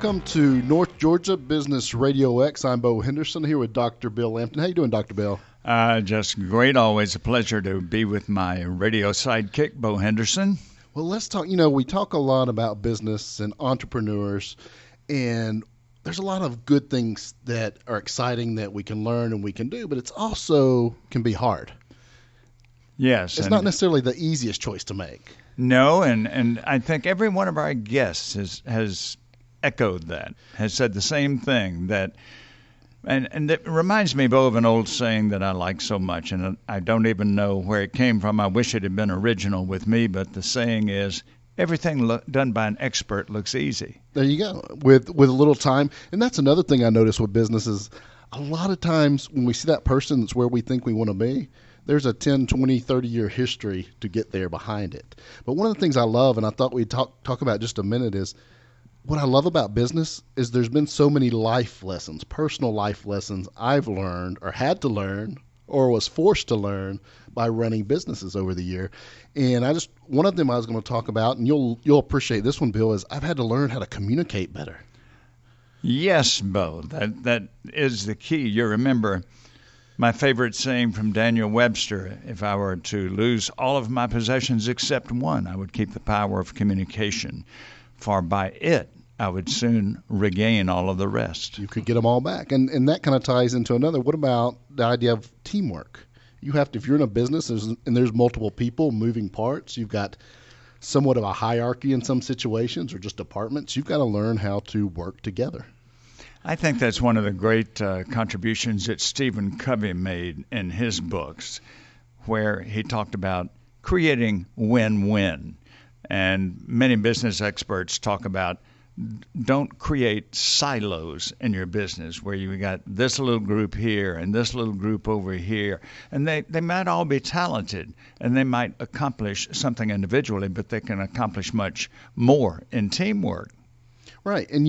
Welcome to North Georgia Business RadioX. I'm Bo Henderson here with Dr. Bill Lampton. How you doing, Dr. Bill? Just great. Always a pleasure to be with my radio sidekick, Bo Henderson. Well, let's talk. We talk a lot about business and entrepreneurs, and there's a lot of good things that are exciting that we can learn and we can do, but it's also can be hard. Yes. It's not necessarily the easiest choice to make. No, and I think every one of our guests has echoed that, has said the same thing, that and it reminds me, Bo, of an old saying that I like so much, and I don't even know where it came from. I wish it had been original with me, but the saying is, everything done by an expert looks easy. There you go, with a little time. And that's another thing I notice with business is a lot of times when we see that person that's where we think we want to be, there's a 10, 20, 30-year history to get there behind it. But one of the things I love, and I thought we'd talk about just a minute, is what I love about business is there's been so many life lessons, personal life lessons I've learned or had to learn or was forced to learn by running businesses over the year. And one of them I was going to talk about, and you'll appreciate this one, Bill, is I've had to learn how to communicate better. Yes, Bo, that is the key. You remember my favorite saying from Daniel Webster: if I were to lose all of my possessions except one, I would keep the power of communication, for by it I would soon regain all of the rest. You could get them all back. And that kind of ties into another. What about the idea of teamwork? You have to, if you're in a business and there's multiple people, moving parts, you've got somewhat of a hierarchy in some situations or just departments, you've got to learn how to work together. I think that's one of the great contributions that Stephen Covey made in his books, where he talked about creating win-win. And many business experts talk about don't create silos in your business where you got this little group here and this little group over here. And they might all be talented and they might accomplish something individually, but they can accomplish much more in teamwork. Right. And,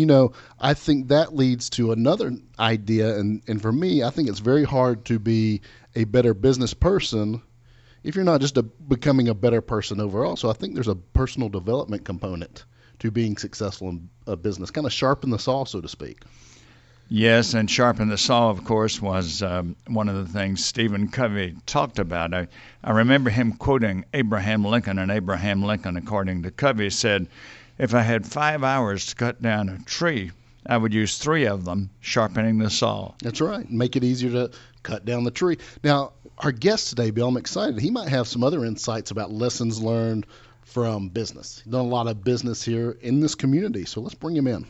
I think that leads to another idea. And for me, I think it's very hard to be a better business person if you're not just becoming a better person overall. So I think there's a personal development component to being successful in a business, kind of sharpen the saw, so to speak. Yes, and sharpen the saw, of course, was one of the things Stephen Covey talked about. I remember him quoting Abraham Lincoln, and Abraham Lincoln, according to Covey, said, if I had 5 hours to cut down a tree, I would use 3 of them sharpening the saw. That's right. Make it easier to cut down the tree. Now, our guest today, Bill, I'm excited. He might have some other insights about lessons learned from business. He's done a lot of business here in this community, so let's bring him in.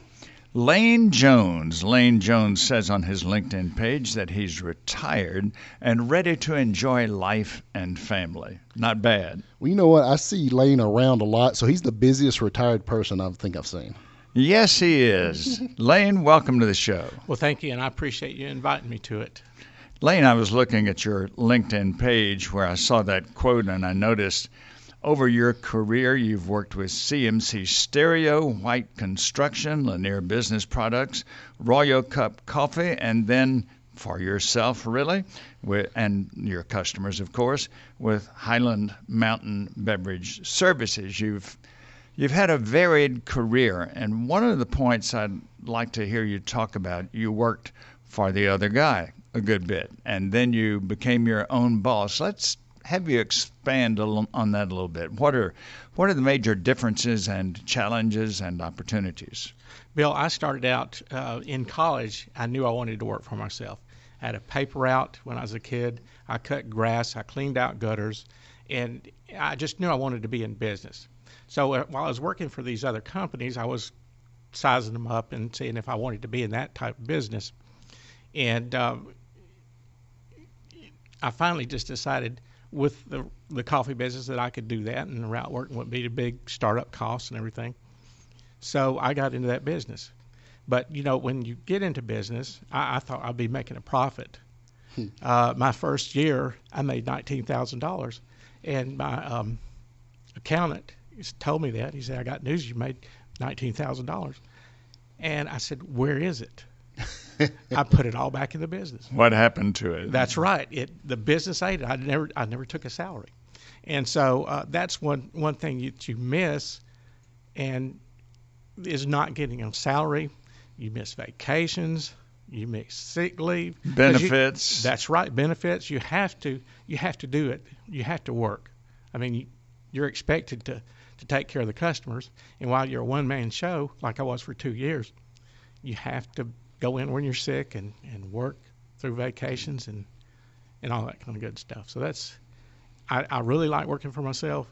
Lane Jones. Lane Jones says on his LinkedIn page that he's retired and ready to enjoy life and family. Not bad. Well, you know what? I see Lane around a lot, so he's the busiest retired person I think I've seen. Yes, he is. Lane, welcome to the show. Well, thank you, and I appreciate you inviting me to it. Lane, I was looking at your LinkedIn page where I saw that quote, and I noticed over your career, you've worked with CMC Stereo, White Construction, Lanier Business Products, Royal Cup Coffee, and then for yourself, really, and your customers, of course, with Highland Mountain Beverage Services. You've had a varied career, and one of the points I'd like to hear you talk about, you worked for the other guy a good bit, and then you became your own boss. Let's have you expand on that a little bit. What are the major differences and challenges and opportunities? Bill, I started out in college. I knew I wanted to work for myself. I had a paper route when I was a kid. I cut grass. I cleaned out gutters. And I just knew I wanted to be in business. So while I was working for these other companies, I was sizing them up and seeing if I wanted to be in that type of business. And I finally just decided with the coffee business that I could do that, and the route work wouldn't be the big startup costs and everything. So I got into that business. But, when you get into business, I thought I'd be making a profit. My first year, I made $19,000. And my accountant told me that. He said, I got news, you made $19,000. And I said, where is it? I put it all back in the business. What happened to it? That's right. The business ate it. I never took a salary. And so that's one thing that you miss, and is not getting a salary. You miss vacations. You miss sick leave. Benefits. That's right, benefits. You have to do it. You have to work. I mean, you're expected to take care of the customers. And while you're a one-man show, like I was for 2 years, you have to go in when you're sick and work through vacations and all that kind of good stuff. So I really like working for myself,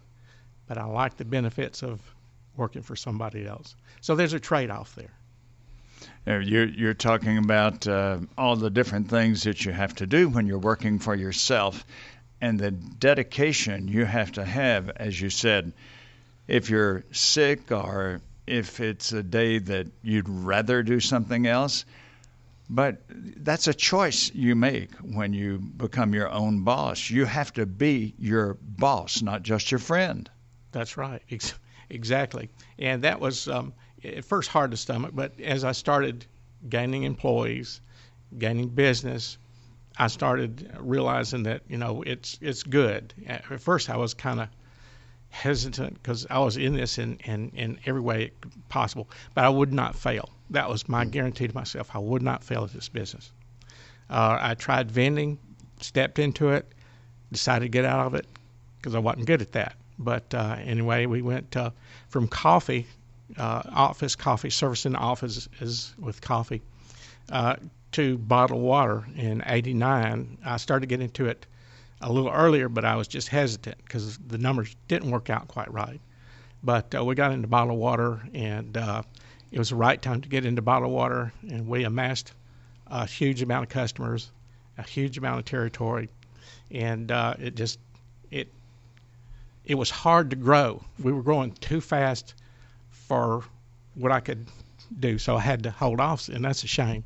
but I like the benefits of working for somebody else. So there's a trade-off there. You're talking about all the different things that you have to do when you're working for yourself, and the dedication you have to have, as you said. If you're sick or if it's a day that you'd rather do something else, but that's a choice you make when you become your own boss. You have to be your boss, not just your friend. That's right. Exactly. And that was at first hard to stomach, but as I started gaining employees, gaining business, I started realizing that, it's good. At first I was kind of hesitant because I was in this in every way possible, but I would not fail. That was my guarantee to myself. I would not fail at this business. I tried vending, stepped into it, decided to get out of it because I wasn't good at that. But anyway, we went from coffee, office coffee, servicing offices with coffee, to bottled water in '89. I started to get into it a little earlier, but I was just hesitant because the numbers didn't work out quite right. But we got into bottled water, and it was the right time to get into bottled water, and we amassed a huge amount of customers, a huge amount of territory, and it was hard to grow. We were growing too fast for what I could do, so I had to hold off, and that's a shame.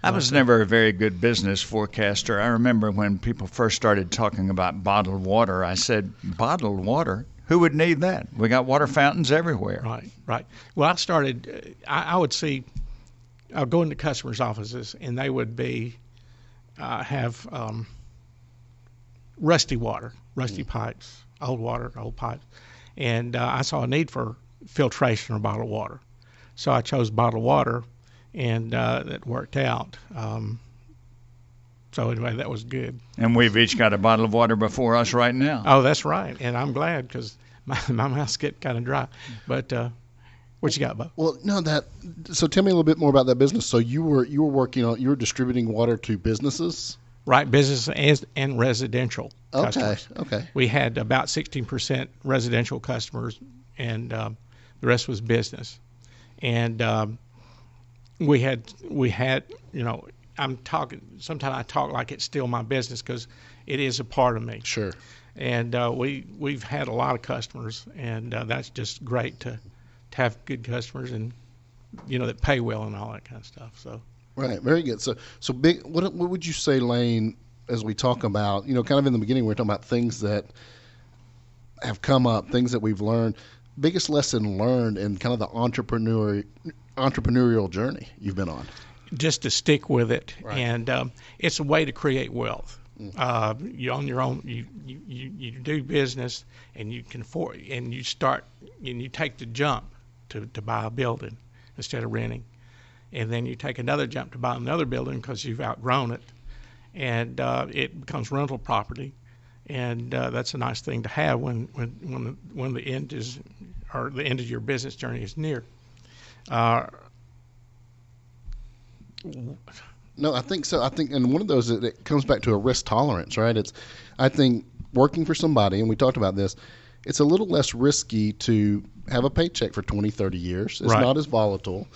I was never a very good business forecaster. I remember when people first started talking about bottled water, I said, bottled water? Who would need that? We got water fountains everywhere. Right. Well, I started, I would see, I'd go into customers' offices, and they would have rusty water, rusty pipes, old water, old pipes. And I saw a need for filtration of bottled water. So I chose bottled water, and that worked out. So anyway, that was good. And we've each got a bottle of water before us right now. Oh, that's right. And I'm glad because my mouth's getting kind of dry. But what you got, Bo? Well, no, so tell me a little bit more about that business. So you were you were distributing water to businesses? Right, business and residential customers. Okay. We had about 16% residential customers, and the rest was business. And we had, sometimes I talk like it's still my business because it is a part of me. Sure. And we've had a lot of customers, and that's just great to have good customers and, that pay well and all that kind of stuff. So. Right. Very good. So big. What would you say, Lane, as we talk about, kind of in the beginning, we were talking about things that have come up, things that we've learned. Biggest lesson learned in kind of the entrepreneurial journey you've been on? Just to stick with it, right. And it's a way to create wealth. You on your own, you do business, and you can afford, and you start, and you take the jump to buy a building instead of renting, and then you take another jump to buy another building because you've outgrown it, and it becomes rental property, and that's a nice thing to have when the end is, or the end of your business journey is near. No, I think so. I think, and one of those, it comes back to a risk tolerance, right? I think working for somebody, and we talked about this, it's a little less risky to have a paycheck for 20, 30 years. It's not as volatile,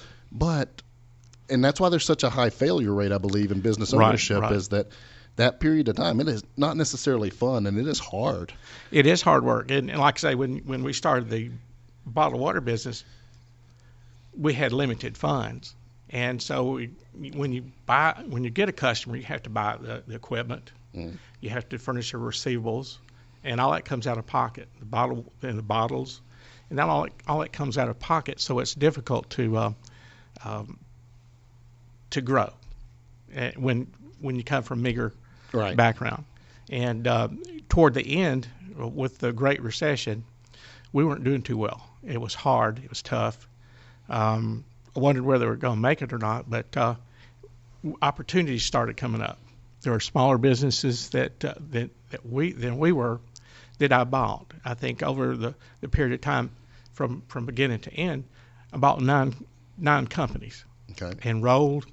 and that's why there's such a high failure rate, I believe, in business ownership, is that period of time, it is not necessarily fun, and it is hard. It is hard work. And like I say, when we started the bottled water business, we had limited funds. And so when you get a customer, you have to buy the equipment. You have to furnish your receivables, and all that comes out of pocket. The bottles, and that all that comes out of pocket. So it's difficult to grow when you come from meager background. And toward the end, with the Great Recession, we weren't doing too well. It was hard. It was tough. wondered whether they were going to make it or not, but opportunities started coming up. There were smaller businesses that I bought. I think over the period of time from beginning to end, I bought nine companies. Okay. And rolled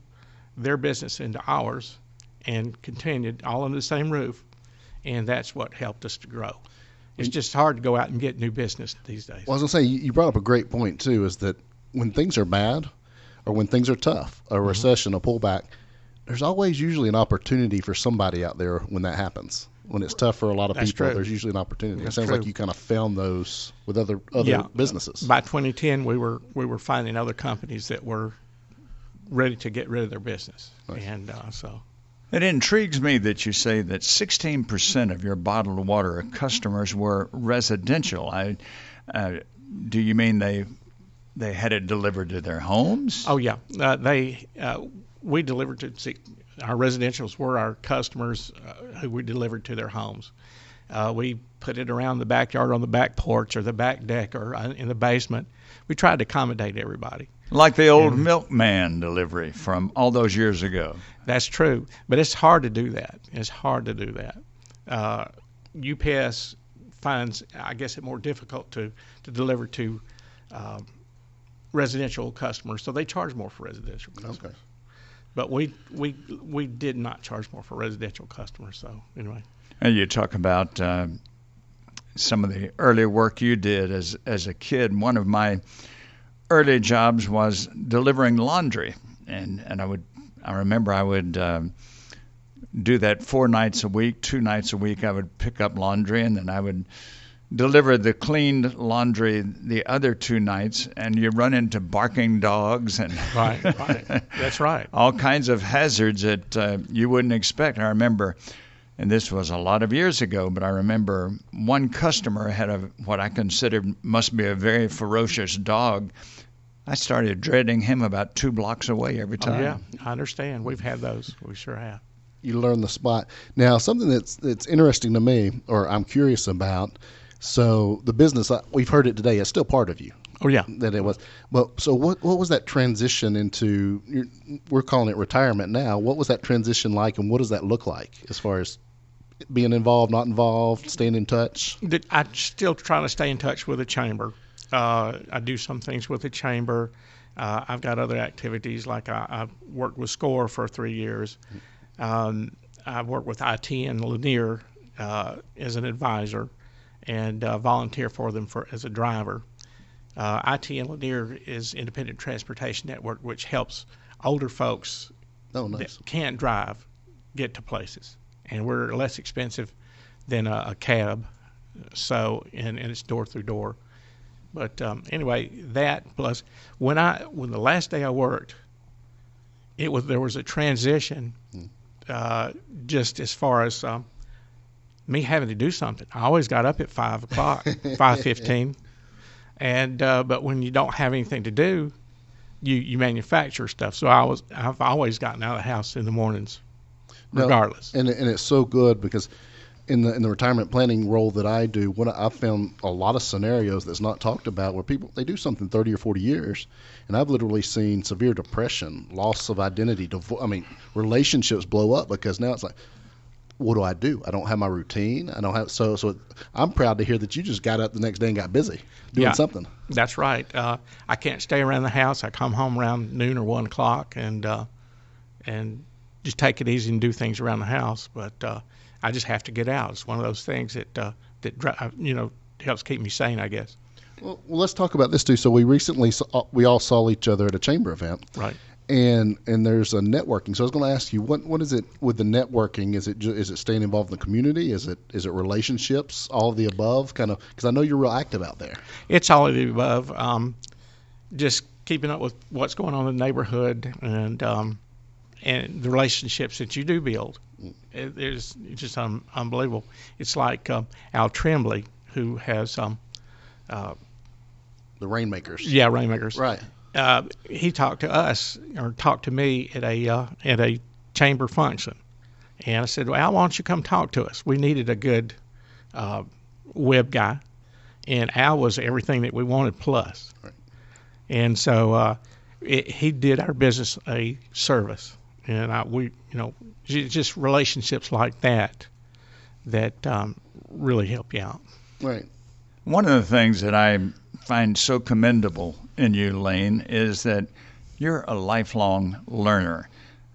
their business into ours and continued all under the same roof, and that's what helped us to grow. It's just hard to go out and get new business these days. Well, I was going to say, you brought up a great point, too, is that when things are bad or when things are tough, a recession, a pullback, there's always usually an opportunity for somebody out there when that happens. When it's tough for a lot of That's people, true. there's usually an opportunity. That's It sounds true. like you kind of found those with other businesses. By 2010, we were finding other companies that were ready to get rid of their business. Nice. And so It intrigues me that you say that 16% of your bottled water customers were residential. Do you mean they had it delivered to their homes? oh yeah, we delivered to our residentials were our customers who we delivered to their homes. We put it around the backyard, on the back porch, or the back deck, or in the basement. We tried to accommodate everybody. Like the old milkman delivery from all those years ago. That's true, but it's hard to do that. It's hard to do that. UPS finds, I guess, it more difficult to deliver to residential customers, so they charge more for residential customers. Okay. But we did not charge more for residential customers. So anyway, And you talk about some of the early work you did as a kid. One of my early jobs was delivering laundry, and I remember I would do that 4 nights a week. 2 nights a week I would pick up laundry, and then I would deliver the cleaned laundry the other 2 nights, and you run into barking dogs and right, that's right. all kinds of hazards that you wouldn't expect. I remember, and this was a lot of years ago, but I remember one customer had what I considered must be a very ferocious dog. I started dreading him about 2 blocks away every time. Oh, yeah, I understand. We've had those. We sure have. You learn the spot. Now, something that's interesting to me, or I'm curious about. So the business, we've heard it today, it's still part of you. Oh yeah. That it was. Well, so what was that transition into? We're calling it retirement now. What was that transition like, and what does that look like as far as being involved, not involved, staying in touch? I'm still trying to stay in touch with the chamber. I do some things with the chamber. I've got other activities, like I've worked with SCORE for 3 years. I've worked with IT and Lanier as an advisor, and volunteer for them as a driver. IT and Lanier is Independent Transportation Network, which helps older folks that can't drive get to places. And we're less expensive than a cab, so and it's door through door. But anyway, that plus when the last day I worked, there was a transition, just as far as me having to do something. I always got up at 5 o'clock, 5:15, and but when you don't have anything to do, you manufacture stuff. So I've always gotten out of the house in the mornings, regardless. No, and it's so good because in the retirement planning role that I do, I've found a lot of scenarios that's not talked about where people, they do something 30 or 40 years, and I've literally seen severe depression, loss of identity, relationships blow up because now it's like, what do? I don't have my routine. I don't have so I'm proud to hear that you just got up the next day and got busy doing something. That's right. I can't stay around the house. I come home around noon or 1 o'clock and just take it easy and do things around the house. But I just have to get out. It's one of those things that helps keep me sane, I guess. Well, let's talk about this too. So we all saw each other at a chamber event, right? And there's a networking. So I was going to ask you, what is it with the networking? Is it staying involved in the community? Is it relationships? All of the above, kind of? Because I know you're real active out there. It's all of the above. Just keeping up with what's going on in the neighborhood and the relationships that you do build. It's just unbelievable. It's like Al Tremblay, who has the Rainmakers. Yeah, Rainmakers. Right. He talked to me at a chamber function, and I said, "Well, why don't you come talk to us?" We needed a good web guy, and Al was everything that we wanted plus. Right. And so he did our business a service, and just relationships like that really help you out. Right. One of the things that I find so commendable in you, Lane, is that you're a lifelong learner.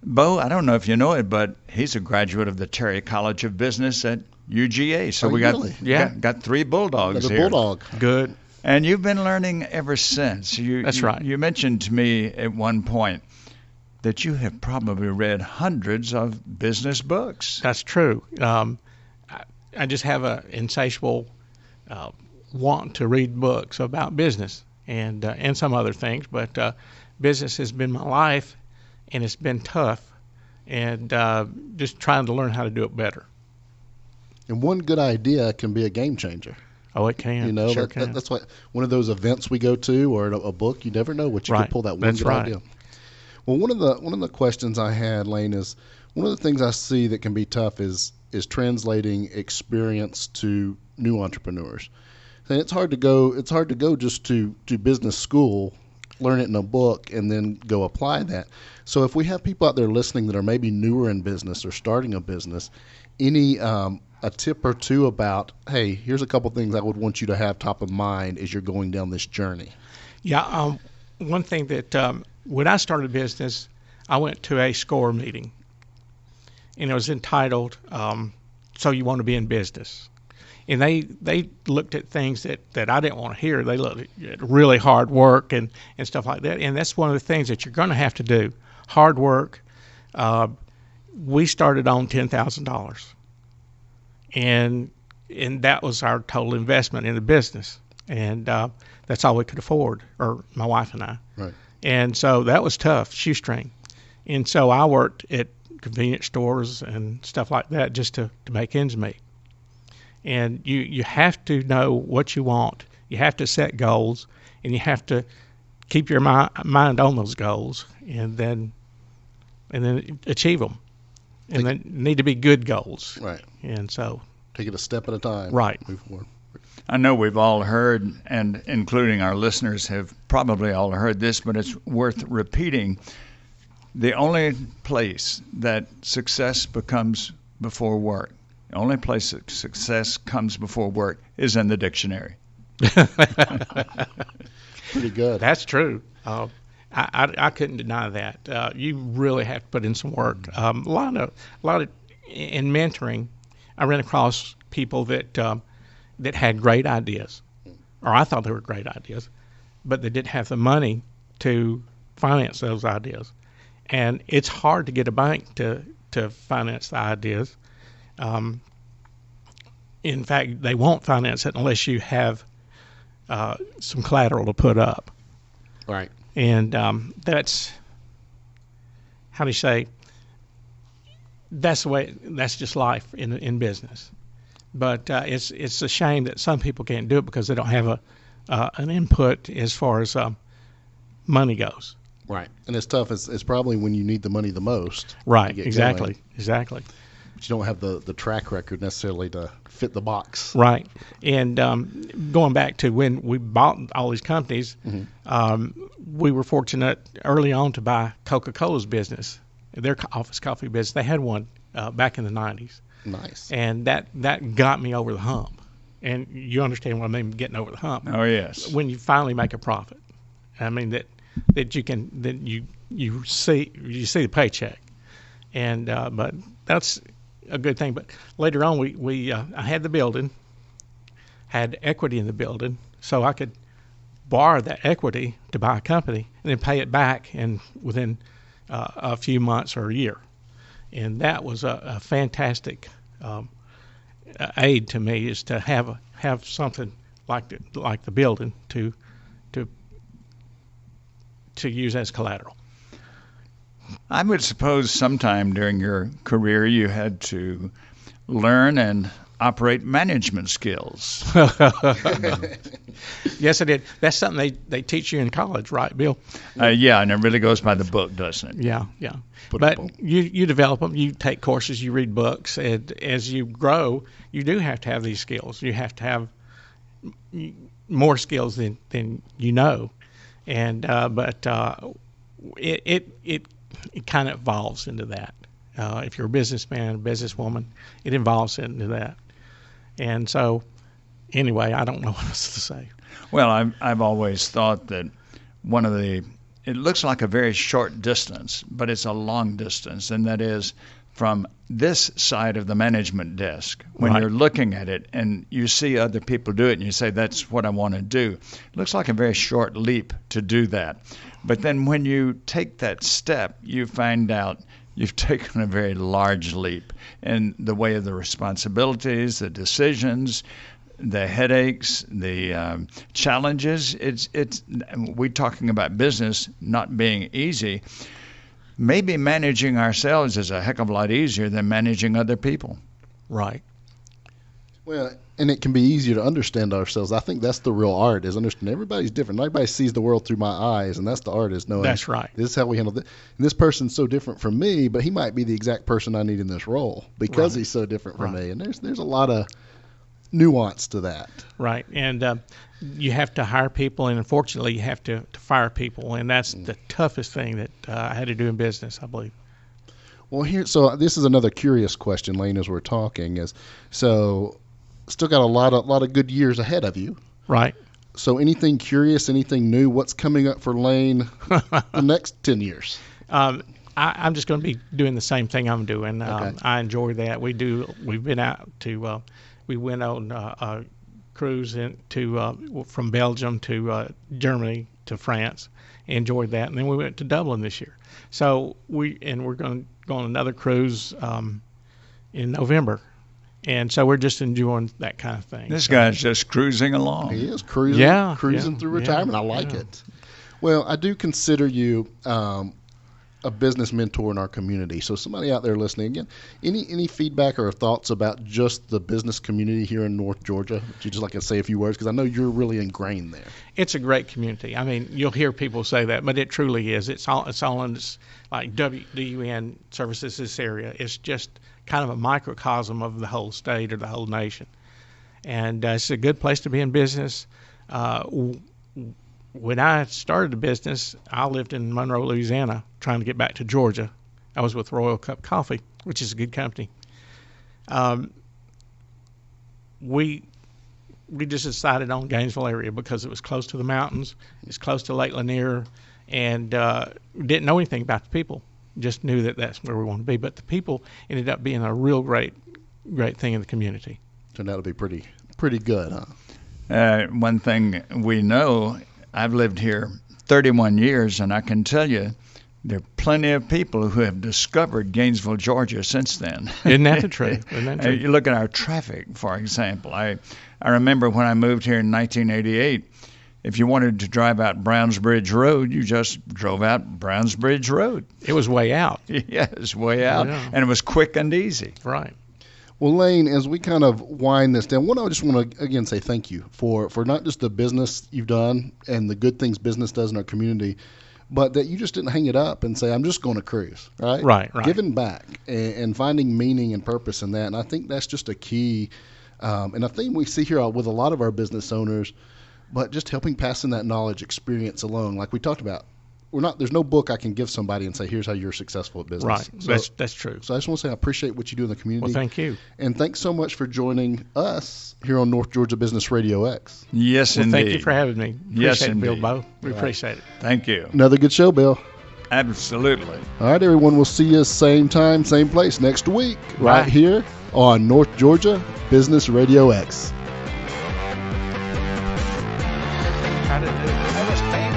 Bo, I don't know if you know it, but he's a graduate of the Terry College of Business at UGA. So we really? got 3 Bulldogs Got a here. bulldog. Good. And you've been learning ever since. That's right. You mentioned to me at one point that you have probably read hundreds of business books. That's true. I just have an insatiable want to read books about business and some other things, but business has been my life, and it's been tough, and just trying to learn how to do it better. And one good idea can be a game changer. Oh, it can. You know, sure can. that's why one of those events we go to or a book, you never know what you Right. could pull that one That's good right. idea. Well, one of the questions I had, Lane, is one of the things I see that can be tough is translating experience to new entrepreneurs. And it's hard to go just to business school, learn it in a book, and then go apply that. So if we have people out there listening that are maybe newer in business or starting a business, any a tip or two about, hey, here's a couple things I would want you to have top of mind as you're going down this journey. Yeah, one thing that when I started business, I went to a SCORE meeting, and it was entitled "So You Want to Be in Business," and they looked at things that I didn't want to hear. They looked at really hard work and stuff like that, and that's one of the things that you're going to have to do. Hard work. We started on $10,000, and that was our total investment in the business, and that's all we could afford, or my wife and I. Right. And so that was tough, shoestring. And so I worked at convenience stores and stuff like that just to make ends meet. And you have to know what you want. You have to set goals, and you have to keep your mind on those goals, and then achieve them. And they need to be good goals. Right. And so Take it a step at a time. Right. Move forward. I know we've all heard, and including our listeners have probably all heard this, but it's worth repeating. The only place that success becomes before work, the only place that success comes before work is in the dictionary. Pretty good. that's true. I couldn't deny that. You really have to put in some work. A lot of in mentoring, I ran across people that had great ideas, or I thought they were great ideas, but they didn't have the money to finance those ideas. And it's hard to get a bank to finance the ideas. In fact, they won't finance it unless you have some collateral to put up. Right. And that's, how do you say, that's the way, that's just life in business. But it's a shame that some people can't do it because they don't have an input as far as money goes. Right. And it's tough. It's probably when you need the money the most. Right. to get Exactly. going, Exactly. but you don't have the track record necessarily to fit the box. Right. And going back to when we bought all these companies, we were fortunate early on to buy Coca-Cola's business, their office coffee business. They had one back in the 90s. Nice. And that got me over the hump. And you understand what I mean, getting over the hump. Oh, yes. When you finally make a profit. I mean, that you can, that you see the paycheck. And but that's a good thing. But later on, I had the building, had equity in the building, so I could borrow that equity to buy a company and then pay it back within a few months or a year. And that was a fantastic aid to me, is to have something like the building to use as collateral. I would suppose sometime during your career you had to learn and operate management skills. Yes, I did. That's something they teach you in college, right, Bill? Yeah, and it really goes by the book, doesn't it? Yeah. But you develop them. You take courses. You read books. And as you grow, you do have to have these skills. You have to have more skills than you know. And but it kind of evolves into that. If you're a businessman, a businesswoman, it evolves into that. And so, anyway, I don't know what else to say. Well, I've always thought that it looks like a very short distance, but it's a long distance, and that is from this side of the management desk. When Right. you're looking at it and you see other people do it and you say, that's what I want to do, it looks like a very short leap to do that. But then when you take that step, you find out you've taken a very large leap in the way of the responsibilities, the decisions, the headaches, the challenges. We're talking about business not being easy. Maybe managing ourselves is a heck of a lot easier than managing other people. Right. Well, and it can be easier to understand ourselves. I think that's the real art, is understanding everybody's different. Everybody sees the world through my eyes, and that's the art, is knowing That's right. this is how we handle this. And this person's so different from me, but he might be the exact person I need in this role because Right. he's so different from Right. me. And there's a lot of nuance to that. Right. And you have to hire people, and unfortunately, you have to fire people. And that's the toughest thing that I had to do in business, I believe. Well, so this is another curious question, Lane, as we're talking. So still got a lot of good years ahead of you. Right. So anything curious, anything new? What's coming up for Lane the next 10 years? I'm just going to be doing the same thing I'm doing. Okay. I enjoy that. We've been out to, we went on a cruise from Belgium to Germany to France. Enjoyed that, and then we went to Dublin this year. So we're going to go on another cruise in November, and so we're just enjoying that kind of thing. This guy's just cruising along. He is cruising, Yeah, through retirement. I like yeah. it. Well, I do consider you a business mentor in our community. So somebody out there listening, again, any feedback or thoughts about just the business community here in North Georgia? Would you just like to say a few words? Because I know you're really ingrained there. It's a great community. I mean, you'll hear people say that, but it truly is. It's all in this, like WDUN services this area. It's just kind of a microcosm of the whole state or the whole nation. And it's a good place to be in business. When I started the business, I lived in Monroe, Louisiana, trying to get back to Georgia. I was with Royal Cup Coffee, which is a good company. We just decided on Gainesville area because it was close to the mountains, it's close to Lake Lanier, and didn't know anything about the people. Just knew that that's where we wanted to be. But the people ended up being a real great thing in the community. Turned out to be pretty good, huh? One thing we know, I've lived here 31 years, and I can tell you there are plenty of people who have discovered Gainesville, Georgia since then. Isn't that the truth? Isn't that true? You look at our traffic, for example. I remember when I moved here in 1988, if you wanted to drive out Browns Bridge Road, you just drove out Browns Bridge Road. It was way out. Yeah, it was way out, Yeah. and it was quick and easy. Right. Well, Lane, as we kind of wind this down, I just want to, again, say thank you for not just the business you've done and the good things business does in our community, but that you just didn't hang it up and say, I'm just going to cruise, right? Right. Giving back and finding meaning and purpose in that. And I think that's just a key, and a thing we see here with a lot of our business owners, but just helping passing that knowledge experience along. Like we talked about, there's no book I can give somebody and say, here's how you're successful at business. Right. So, That's true. So I just want to say I appreciate what you do in the community. Well, thank you. And thanks so much for joining us here on North Georgia Business Radio X. Yes, Well, indeed. thank you for having me. Yes, Appreciate it, indeed. Bilbo. We appreciate it. Thank you. Another good show, Bill. Absolutely. All right, everyone. We'll see you same time, same place next week, right Bye. here on North Georgia Business Radio X. Try to do it.